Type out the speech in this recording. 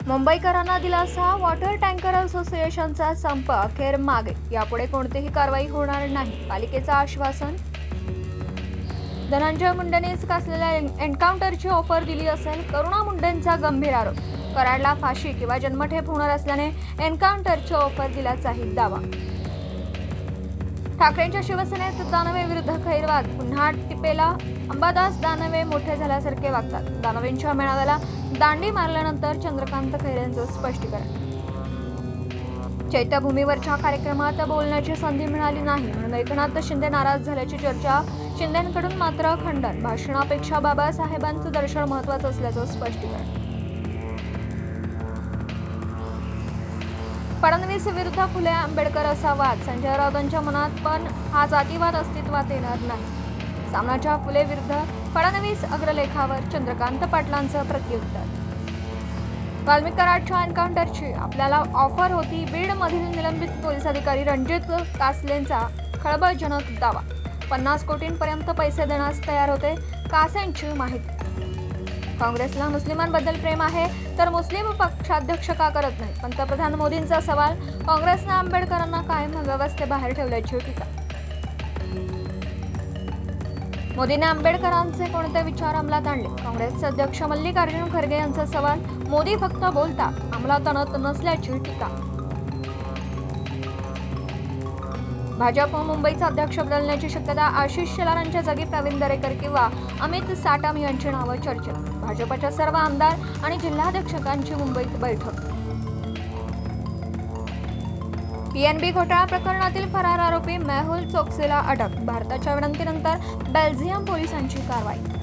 मुंबईकरांना दिलासा, water tanker असोसिएशनचा संप अखेर मागे, यापुढे कोणतीही कारवाई होणार नाही, पालिकेचं आश्वासन. धनंजय मुंडेंनीच कसलेल्या एन्काउंटरची ऑफर दिली असेल, करुणा मुंडेंचा गंभीर आरोप. कराडला फाशी किंवा जन्मठेप होणार असल्याने एन्काउंटरची ऑफर दिल्याचाही दावा. ठाकरेंच्या शिवसेनेत दानवे विरुद्ध खैरवाद, पुन्हा टिपेला. अंबादास दानवे मोठे झाल्यासारखे वागतात. दानवेंच्या मेळाव्याला दांडी मारल्यानंतर चंद्रकांत खैरेंचं स्पष्टीकरण. चैत्यभूमीवरच्या कार्यक्रमात बोलण्याची संधी मिळाली नाही म्हणून एकनाथ शिंदे नाराज झाल्याची चर्चा. शिंदेंकडून मात्र खंडन. भाषणापेक्षा बाबासाहेबांचं दर्शन महत्त्वाचं असल्याचं स्पष्टीकरण. फडणवीस विरुद्ध फुले आंबेडकर असा वाद. संजय राऊतांच्या मनात पण हा जातीवाद अस्तित्वात येणार नाही. सामनाच्या फुले विरुद्ध फडणवीस अग्रलेखावर चंद्रकांत पाटलांचं प्रत्युत्तर. वाल्मिक कराडच्या एन्काउंटरची आपल्याला ऑफर होती. बीडमधील निलंबित पोलीस अधिकारी रणजित कासलेंचा खळबळजनक दावा. 50 कोटींपर्यंत पैसे देण्यास तयार होते. कासेंची माहिती. काँग्रेसला मुस्लिमांबद्दल प्रेम आहे तर मुस्लिम पक्षाध्यक्ष का करत नाही? पंतप्रधान मोदींचा सवाल. काँग्रेसने आंबेडकरांना कायम व्यवस्थेबाहेर ठेवल्याची टीका. मोदींनी आंबेडकरांचे कोणते विचार अंमलात आणले? काँग्रेसचे अध्यक्ष मल्लिकार्जुन खरगे यांचा सवाल. मोदी फक्त बोलतात, अंमलात आणत नसल्याची टीका. भाजप मुंबईचा अध्यक्ष बदलण्याची शक्यता. आशिष शेलारांच्या जागी प्रवीण दरेकर किंवा अमित साटम यांची नावं चर्चेत. भाजपच्या सर्व आमदार आणि जिल्हाध्यक्षांची मुंबईत बैठक. पीएनबी घोटाळा प्रकरणातील फरार आरोपी मेहुल चोक्सीला अटक. भारताच्या विनंतीनंतर बेल्जियम पोलिसांची कारवाई.